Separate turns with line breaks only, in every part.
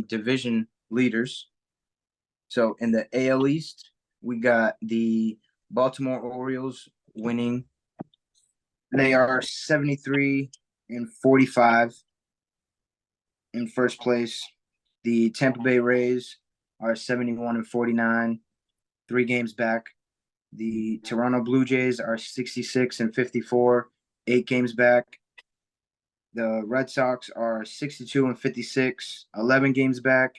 division leaders. So in the AL East, we got the Baltimore Orioles winning. They are 73-45 in first place. The Tampa Bay Rays are 71-49, 3 games back. The Toronto Blue Jays are 66-54, 8 games back. The Red Sox are 62-56, 11 games back.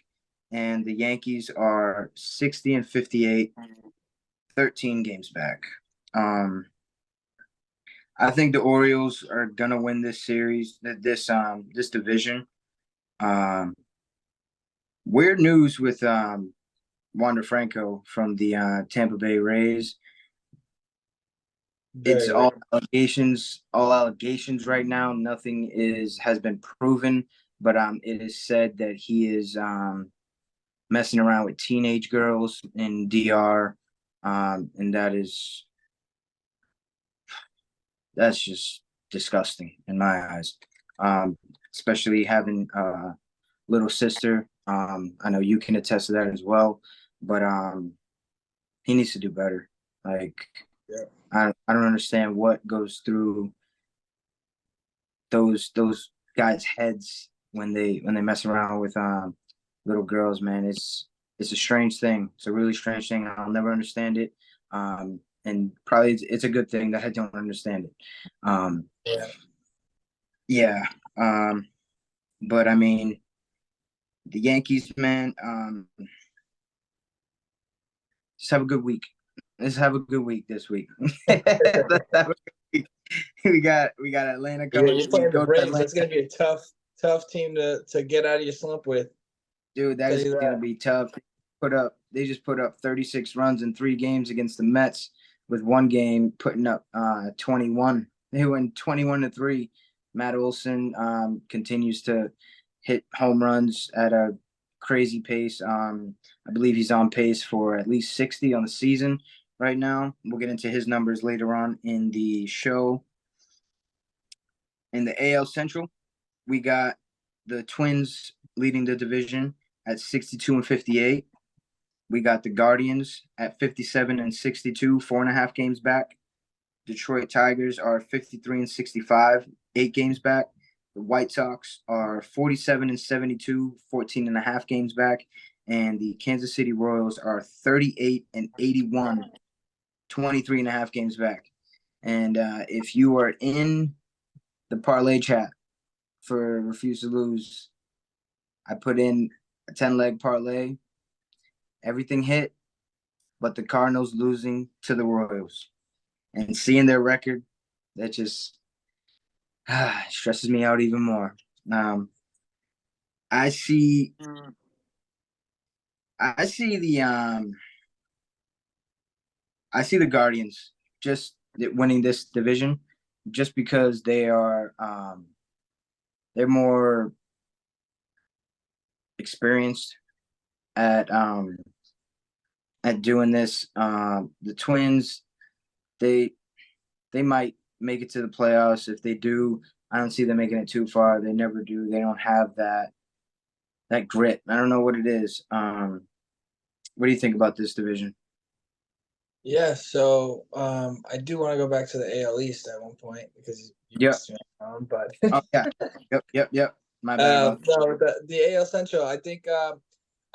And the Yankees are 60-58, 13 games back. I think the Orioles are gonna win this series, this division. Weird news with Wander Franco from the Tampa Bay Rays. It's all allegations right now. Nothing has been proven, but it is said that he is messing around with teenage girls in DR, and that's just disgusting in my eyes. Especially having a little sister. I know you can attest to that as well, but he needs to do better. Like,
yeah.
I don't understand what goes through those guys' heads when they mess around with little girls, man. It's a strange thing. It's a really strange thing. I'll never understand it. And probably it's a good thing that I don't understand it. Yeah. But I mean, the Yankees, man, just have a good week. Let's have a good week this week. Let's have a good week. We got Atlanta coming.
Yeah, you're playing the Braves. That's gonna be a tough team to get out of your slump with.
Dude, that is gonna be tough. They just put up 36 runs in 3 games against the Mets, with one game putting up 21. They went 21-3. Matt Olson continues to hit home runs at a crazy pace. I believe he's on pace for at least 60 on the season right now. We'll get into his numbers later on in the show. In the AL Central, we got the Twins leading the division at 62-58. We got the Guardians at 57-62, 4.5 games back. Detroit Tigers are 53-65, 8 games back. The White Sox are 47-72, 14.5 games back. And the Kansas City Royals are 38-81, 23.5 games back. And if you are in the parlay chat for Refuse to Lose, I put in a 10-leg parlay. Everything hit, but the Cardinals losing to the Royals. And seeing their record, that just stresses me out even more. I see the Guardians just winning this division, just because they're more experienced at doing this. The Twins, they might make it to the playoffs. If they do, I don't see them making it too far. They never do. They don't have that grit. I don't know what it is. What do you think about this division?
Yeah, so I do want to go back to the AL East at one point because you missed me on, but
oh yeah, yep. My bad.
No, the AL Central, I think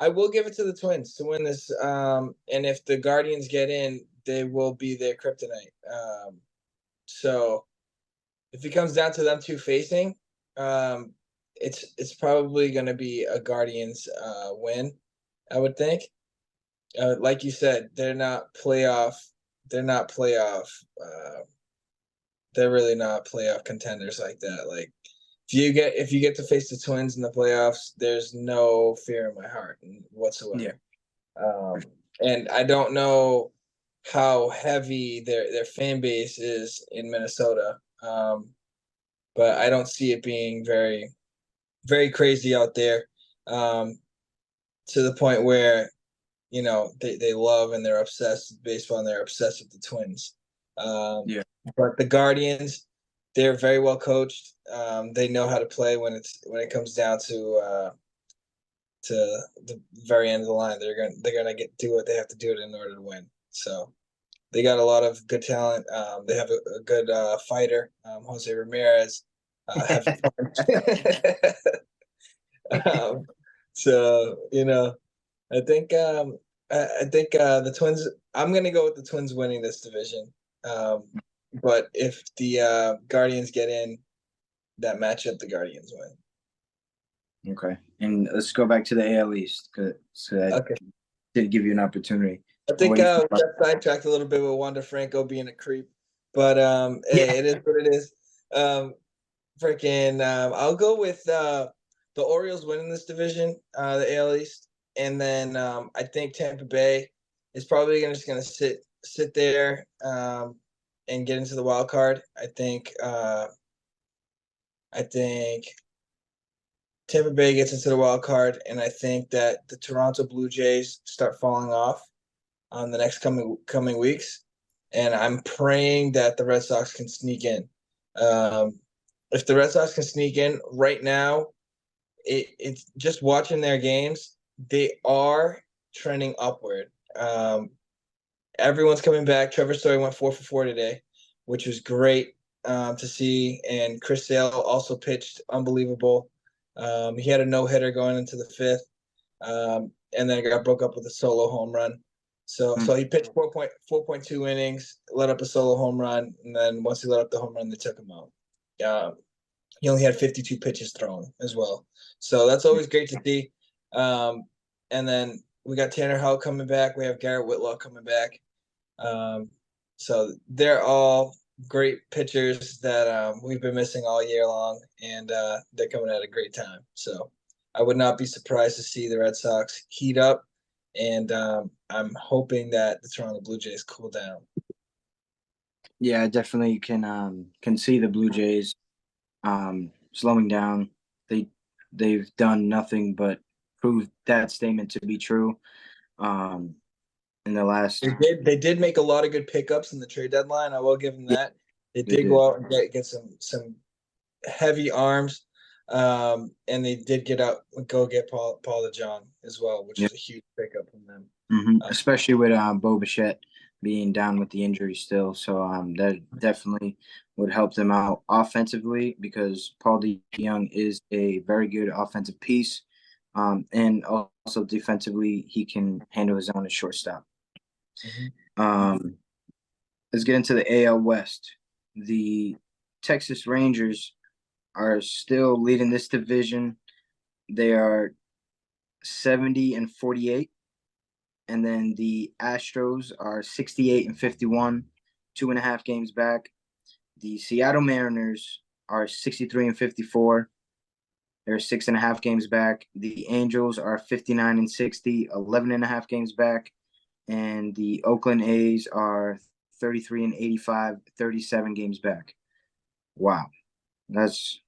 I will give it to the Twins to win this. And if the Guardians get in, they will be their kryptonite. So if it comes down to them two facing, it's probably going to be a Guardians win, I would think. Like you said, they're not playoff. They're really not playoff contenders like that. Like if you get to face the Twins in the playoffs, there's no fear in my heart whatsoever.
Yeah.
And I don't know how heavy their fan base is in Minnesota, but I don't see it being very, very crazy out there, to the point where they love and they're obsessed with baseball and they're obsessed with the Twins. But the Guardians, they're very well coached. They know how to play when it comes down to to the very end of the line. They're gonna do what they have to do in order to win. So they got a lot of good talent. They have a good fighter, Jose Ramirez. Have um, so I think I think the Twins. I'm gonna go with the Twins winning this division. Um, but if the Guardians get in that matchup, the Guardians win.
Okay, and let's go back to the AL East because I
Okay.
did give you an opportunity.
I think we got sidetracked a little bit with Wander Franco being a creep, but hey, it is what it is. I'll go with the Orioles winning this division, the AL East, and then I think Tampa Bay is probably just gonna sit there and get into the wild card. I think Tampa Bay gets into the wild card, and I think that the Toronto Blue Jays start falling off on the next coming weeks, and I'm praying that the Red Sox can sneak in. If the Red Sox can sneak in right now, it's just watching their games. They are trending upward. Everyone's coming back. Trevor Story went 4 for 4 today, which was great to see. And Chris Sale also pitched unbelievable. He had a no-hitter going into the fifth, and then it got broke up with a solo home run. So he pitched 4.2 innings, let up a solo home run, and then once he let up the home run, they took him out. He only had 52 pitches thrown as well. So that's always great to see. And then we got Tanner Houck coming back. We have Garrett Whitlock coming back. So they're all great pitchers that we've been missing all year long, and they're coming at a great time. So I would not be surprised to see the Red Sox heat up, and I'm hoping that the Toronto Blue Jays cool down.
Yeah, I definitely can see the Blue Jays slowing down. They've done nothing but prove that statement to be true. In the last,
they did make a lot of good pickups in the trade deadline. I will give them that. They did go out and get some heavy arms, and they did go get Paul DeJong as well, which is a huge pickup from them.
Especially with Bo Bichette being down with the injury still, so that definitely would help them out offensively because Paul DeJong is a very good offensive piece, and also defensively he can handle his own at shortstop. Let's get into the AL West. The Texas Rangers are still leading this division. They are 70-48. And then the Astros are 68-51, 2.5 games back. The Seattle Mariners are 63-54. They're 6.5 games back. The Angels are 59-60, 11.5 games back. And the Oakland A's are 33-85, 37 games back. Wow. That's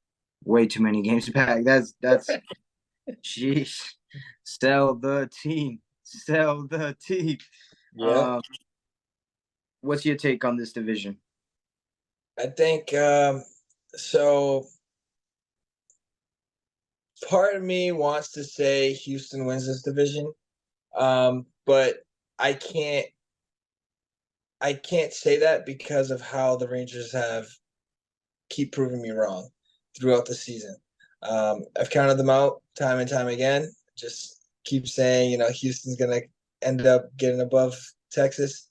way too many games back. That's jeez. Sell the team. Sell the team.
Yeah.
What's your take on this division?
I think so. Part of me wants to say Houston wins this division, but I can't say that because of how the Rangers keep proving me wrong throughout the season. I've counted them out time and time again. Just keep saying, Houston's going to end up getting above Texas.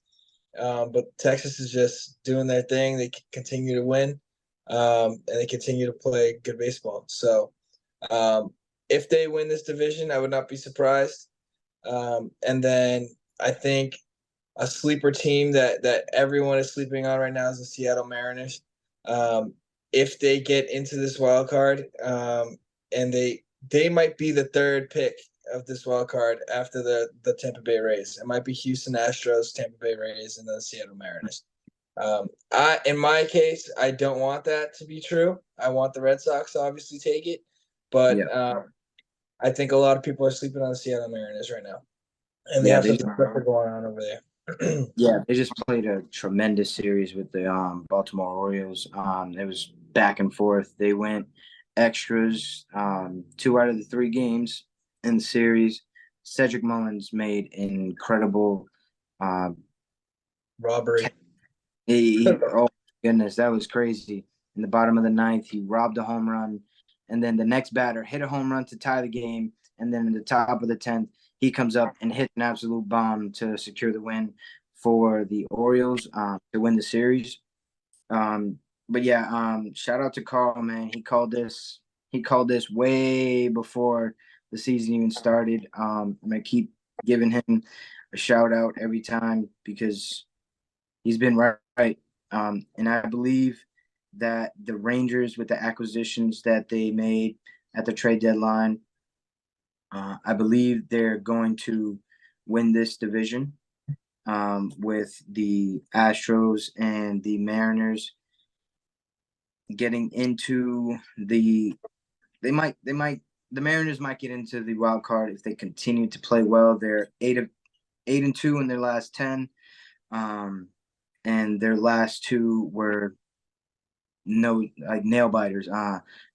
But Texas is just doing their thing. They continue to win, and they continue to play good baseball. So if they win this division, I would not be surprised. And then I think a sleeper team that everyone is sleeping on right now is the Seattle Mariners. If they get into this wild card, and they might be the third pick of this wild card after the Tampa Bay Rays. It might be Houston Astros, Tampa Bay Rays, and the Seattle Mariners. In my case, I don't want that to be true. I want the Red Sox to obviously take it, but I think a lot of people are sleeping on the Seattle Mariners right now, and they have something special going on over there.
Yeah, they just played a tremendous series with the Baltimore Orioles. It was back and forth. They went extras 2 out of the 3 games, in the series. Cedric Mullins made an incredible
Robbery.
oh goodness, that was crazy. In the bottom of the ninth, he robbed a home run, and then the next batter hit a home run to tie the game, and then in the top of the 10th, he comes up and hits an absolute bomb to secure the win for the Orioles to win the series. But yeah, shout out to Carl, man. He called this. He called this way before the season even started. I'm gonna keep giving him a shout out every time because he's been right. And I believe that the Rangers, with the acquisitions that they made at the trade deadline, I believe they're going to win this division with the Astros and the Mariners getting into the Mariners might get into the wild card if they continue to play well. They're 8-2 in their last 10. And their last two were nail biters.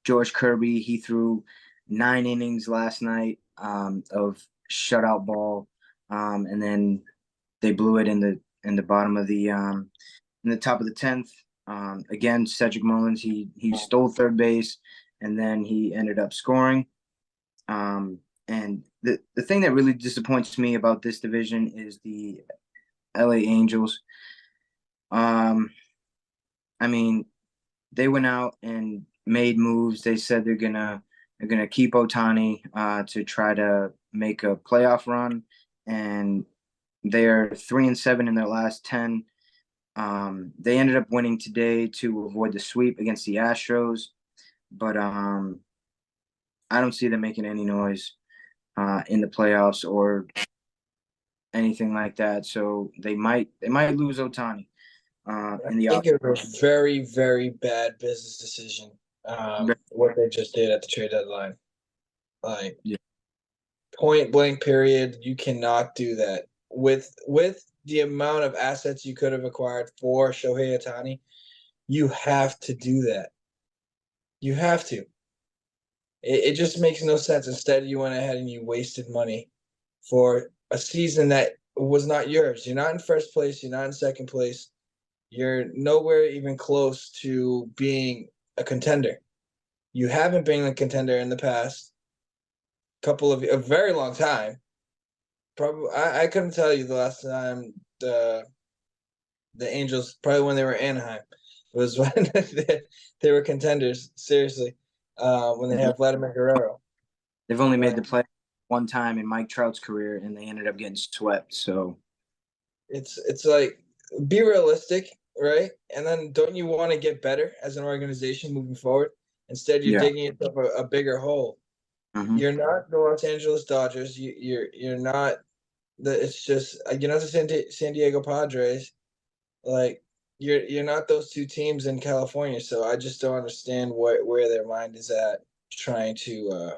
George Kirby, he threw 9 innings last night of shutout ball, and then they blew it in the bottom of the in the top of the 10th. Again, Cedric Mullins, he stole third base, and then he ended up scoring. And the thing that really disappoints me about this division is the LA Angels. I mean, they went out and made moves. They said they're gonna keep Otani to try to make a playoff run, and they're 3-7 in their last 10. They ended up winning today to avoid the sweep against the Astros, but I don't see them making any noise in the playoffs or anything like that. So they might lose Otani in
I
the
think it was a very, very bad business decision. What they just did at the trade deadline, like
yeah.
point blank period, you cannot do that with the amount of assets you could have acquired for Shohei Ohtani. You have to do that. You have to. It just makes no sense. Instead, you went ahead and you wasted money for a season that was not yours. You're not in first place. You're not in second place. You're nowhere even close to being a contender. You haven't been a contender in the past couple of a very long time. Probably, I couldn't tell you the last time the Angels, probably when they were Anaheim, was when they were contenders. Seriously, when they have Vladimir Guerrero.
They've only made the play one time in Mike Trout's career, and they ended up getting swept. So
It's like, be realistic, right? And then don't you want to get better as an organization moving forward? Instead, you're
yeah.
digging yourself a bigger hole.
Mm-hmm.
You're not the Los Angeles Dodgers. You're not the. It's just you're not the San Diego Padres. Like you're not those two teams in California. So I just don't understand where their mind is at trying to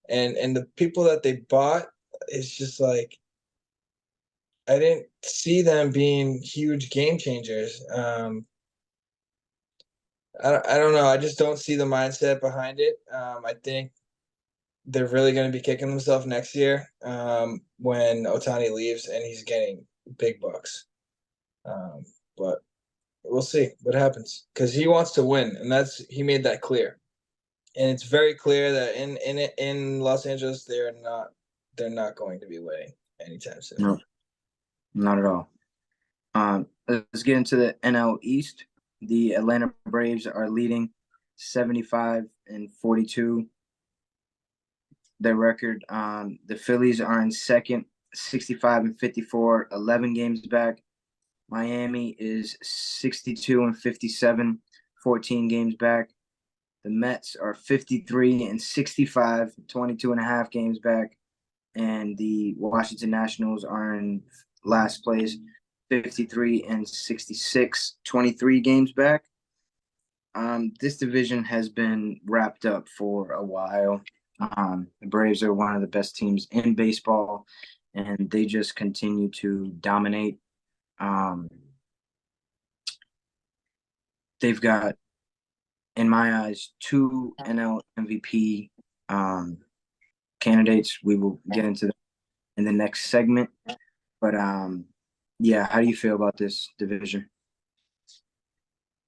and the people that they bought. It's just like I didn't see them being huge game changers. I don't know. I just don't see the mindset behind it. I think they're really going to be kicking themselves next year when Otani leaves and he's getting big bucks. But we'll see what happens because he wants to win, and he made that clear. And it's very clear that in Los Angeles they're not going to be winning anytime soon.
No, not at all. Let's get into the NL East. The Atlanta Braves are leading 75-42. Their record. The Phillies are in second, 65-54, 11 games back. Miami is 62-57, 14 games back. The Mets are 53-65, 22 and a half games back. And the Washington Nationals are in last place, 53-66, 23 games back. This division has been wrapped up for a while. The Braves are one of the best teams in baseball, and they just continue to dominate. They've got, in my eyes, two NL MVP candidates. We will get into that in the next segment. But yeah, how do you feel about this division?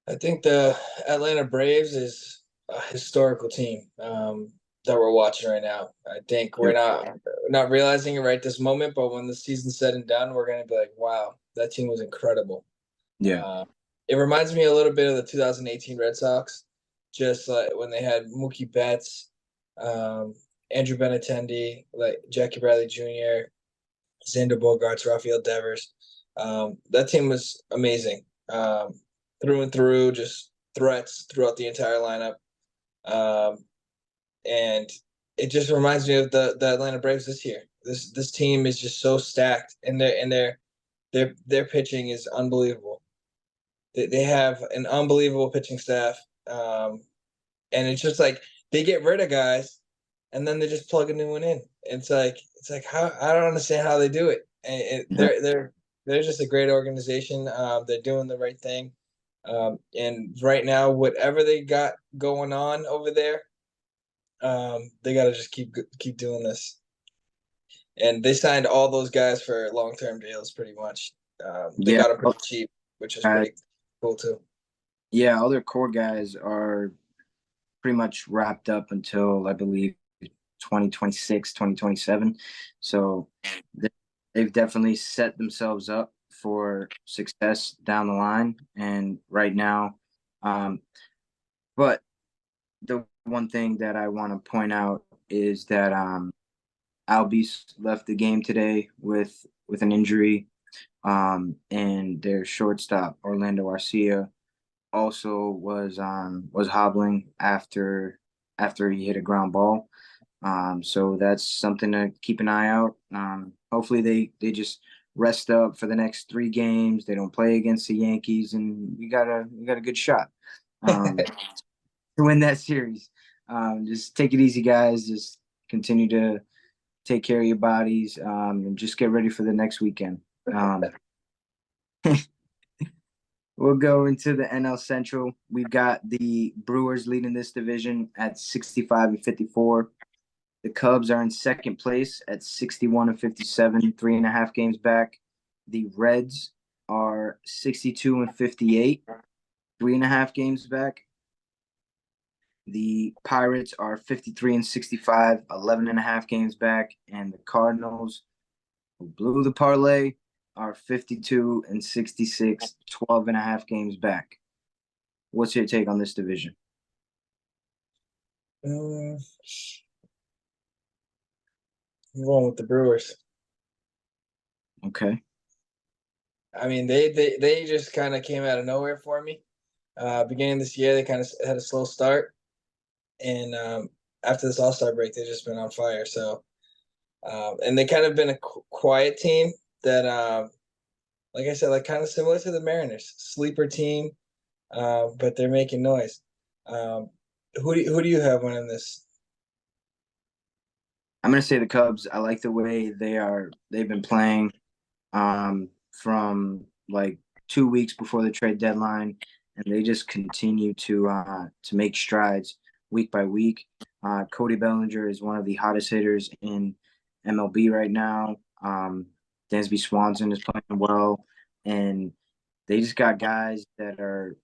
I think the Atlanta Braves is a historical team that we're watching right now. I think we're
Yep.
not realizing it right this moment, but when the season's said and done, we're gonna be like, wow, that team was incredible.
Yeah.
It reminds me a little bit of the 2018 Red Sox, just like when they had Mookie Betts, um, Andrew Benintendi, like Jackie Bradley Jr., Xander Bogaerts, Rafael Devers. That team was amazing, through and through, just threats throughout the entire lineup. Um, and it just reminds me of the Atlanta Braves this year. This team is just so stacked, and their pitching is unbelievable. They have an unbelievable pitching staff, and it's just like they get rid of guys, and then they just plug a new one in. It's like how I don't understand how they do it. And they're just a great organization. They're doing the right thing, and right now, whatever they got going on over there, they got to just keep doing this. And they signed all those guys for long-term deals, pretty much. They
Yeah.
got them pretty cheap, which is
Uh,
pretty cool too.
yeah, all their core guys are pretty much wrapped up until I believe 2026, 2027. So they, they've definitely set themselves up for success down the line. And right now, um, but the one thing that I want to point out is that Albies left the game today with an injury, and their shortstop Orlando Arcia also was hobbling after he hit a ground ball. So that's something to keep an eye out. Hopefully they just rest up for the next 3 games. They don't play against the Yankees, and we got a good shot to win that series. Just take it easy, guys. Just continue to take care of your bodies, and just get ready for the next weekend. Um, we'll go into the NL Central. We've got the Brewers leading this division at 65 and 54. The Cubs are in second place at 61 and 57, 3.5 games back. The Reds are 62 and 58, 3.5 games back. The Pirates are 53 and 65, 11.5 games back. And the Cardinals, who blew the parlay, are 52 and 66, 12.5 games back. What's your take on this division?
I'm going with the Brewers.
Okay.
I mean, they just kind of came out of nowhere for me. Beginning of this year, they kind of had a slow start, and after this All Star break, they've just been on fire. So, and they kind of been a quiet team that, like I said, like kind of similar to the Mariners, sleeper team, but they're making noise. Who do you have winning this?
I'm gonna say the Cubs. I like the way they've been playing from like 2 weeks before the trade deadline, and they just continue to make strides week by week. Cody Bellinger is one of the hottest hitters in MLB right now. Dansby Swanson is playing well, and they just got guys that are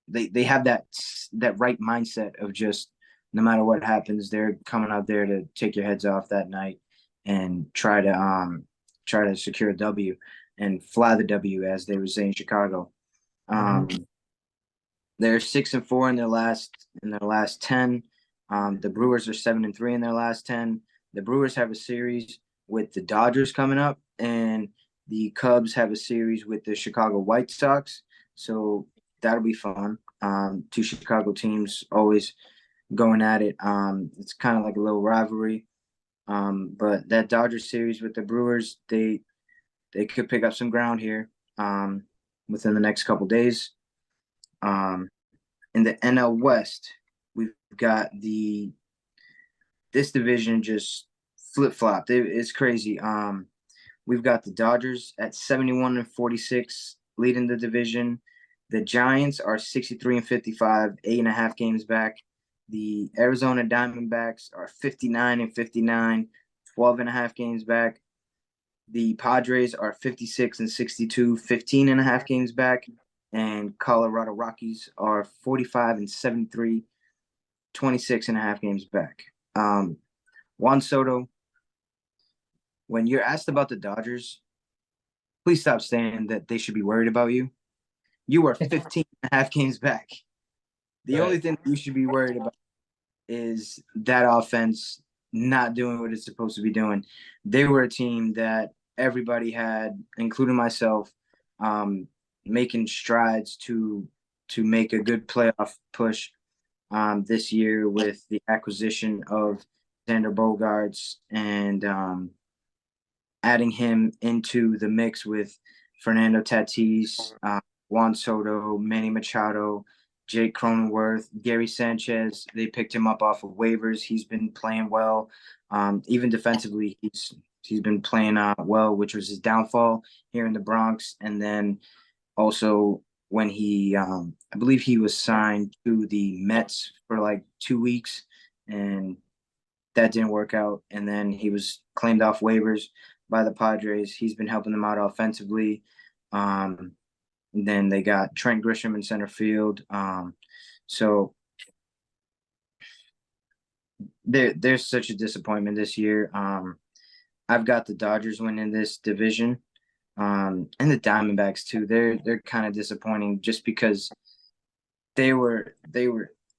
they have that right mindset of just no matter what happens, they're coming out there to take your heads off that night and try to secure a W and fly the W, as they would say in Chicago. They're 6-4 in their last 10. The Brewers are 7-3 in their last 10. The Brewers have a series with the Dodgers coming up, and the Cubs have a series with the Chicago White Sox. So that'll be fun. Two Chicago teams always going at it. It's kind of like a little rivalry. But that Dodgers series with the Brewers, they could pick up some ground here within the next couple days. In the NL West, we've got this division just flip flopped. It's crazy. We've got the Dodgers at 71 and 46, leading the division. The Giants are 63 and 55, 8.5 games back. The Arizona Diamondbacks are 59 and 59, 12 and a half games back. The Padres are 56 and 62, 15 and a half games back. And Colorado Rockies are 45 and 73, 26 and a half games back. Juan Soto, when you're asked about the Dodgers, please stop saying that they should be worried about you. You are 15 and a half games back. The only
Right.
thing you should be worried about is that offense not doing what it's supposed to be doing. They were a team that everybody had, including myself, making strides to make a good playoff push this year with the acquisition of Xander Bogaerts and adding him into the mix with Fernando Tatis, Juan Soto, Manny Machado, Jake Cronenworth, Gary Sanchez. They picked him up off of waivers. He's been playing well. Even defensively, he's been playing well, which was his downfall here in the Bronx. And then also when he, I believe he was signed to the Mets for like 2 weeks, and that didn't work out. And then he was claimed off waivers by the Padres. He's been helping them out offensively. Then they got Trent Grisham in center field. So there's such a disappointment this year. I've got the Dodgers winning this division, and the Diamondbacks too. They're kind of disappointing just because they were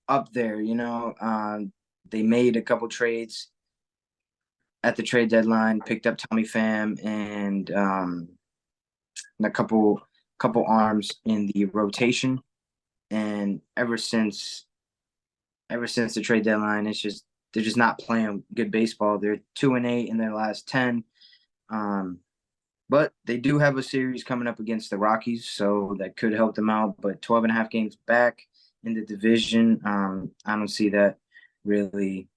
up there. They made a couple trades at the trade deadline, picked up Tommy Pham and a couple arms in the rotation. And ever since the trade deadline, they're just not playing good baseball. They're 2-8 in their last 10. But they do have a series coming up against the Rockies, so that could help them out. But 12 and a half games back in the division, I don't see that really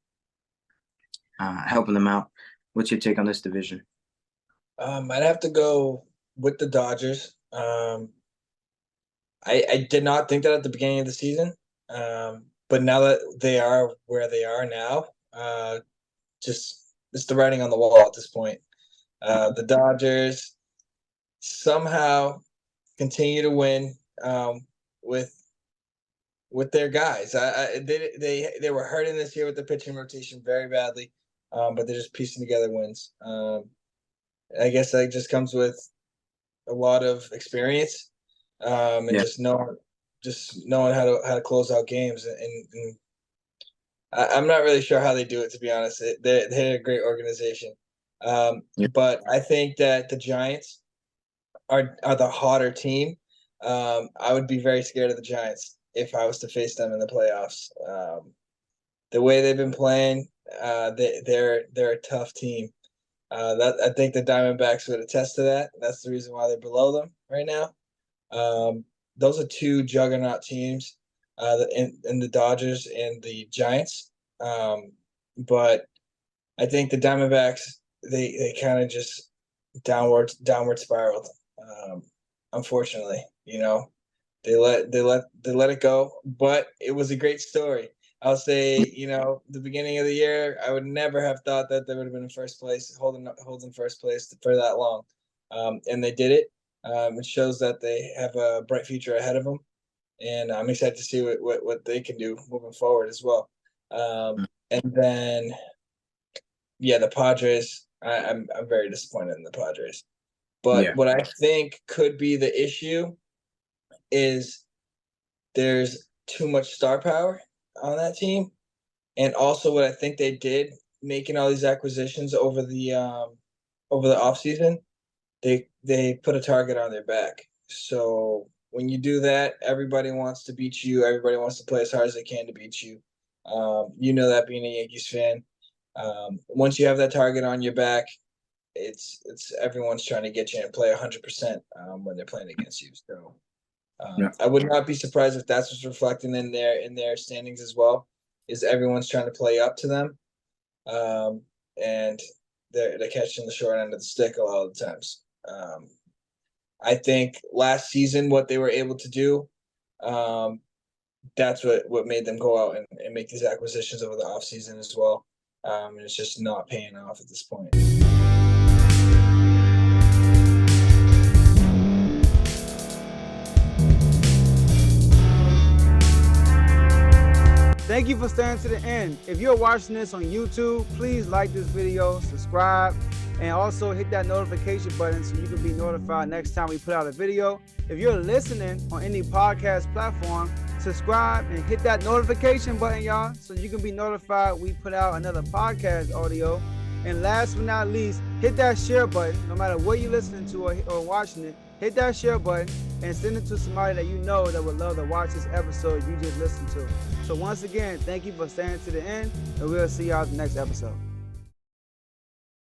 helping them out. What's your take on this division?
I'd have to go with the Dodgers. I did not think that at the beginning of the season, but now that they are where they are now, just it's the writing on the wall at this point. The Dodgers somehow continue to win with their guys. They were hurting this year with the pitching rotation very badly, but they're just piecing together wins. I guess that just comes with a lot of experience, and
Yeah,
just knowing how to close out games. And I'm not really sure how they do it, to be honest. They're a great organization,
yeah,
but I think that the Giants are the hotter team. I would be very scared of the Giants if I was to face them in the playoffs. The way they've been playing, they're a tough team. That I think the Diamondbacks would attest to that. That's the reason why they're below them right now. Those are two juggernaut teams, in the Dodgers and the Giants. But I think the Diamondbacks they kind of just downward spiraled. Um, Unfortunately, they let it go, but it was a great story. I'll say, the beginning of the year, I would never have thought that they would have been in first place, holding first place for that long, and they did it. It shows that they have a bright future ahead of them, and I'm excited to see what they can do moving forward as well. And then, yeah, the Padres. I'm very disappointed in the Padres. But
yeah,
what I think could be the issue is there's too much star power on that team, and also what I think they did making all these acquisitions over the offseason, they put a target on their back. So when you do that, everybody wants to beat you. Everybody wants to play as hard as they can to beat you. You know that being a Yankees fan. Once you have that target on your back, it's everyone's trying to get you and play 100% when they're playing against you. So
yeah,
I would not be surprised if that's what's reflecting in their standings as well. Is everyone's trying to play up to them, and they're catching the short end of the stick a lot of the times. I think last season what they were able to do, um, that's what made them go out and make these acquisitions over the offseason as well. And it's just not paying off at this point.
Thank you for staying to the end. If you're watching this on YouTube, please like this video, subscribe, and also hit that notification button so you can be notified next time we put out a video. If you're listening on any podcast platform, subscribe and hit that notification button, y'all, so you can be notified we put out another podcast audio. And last but not least, hit that share button. No matter what you're listening to or watching it, hit that share button and send it to somebody that you know that would love to watch this episode you just listened to. So once again, thank you for staying to the end, and we'll see y'all in the next episode.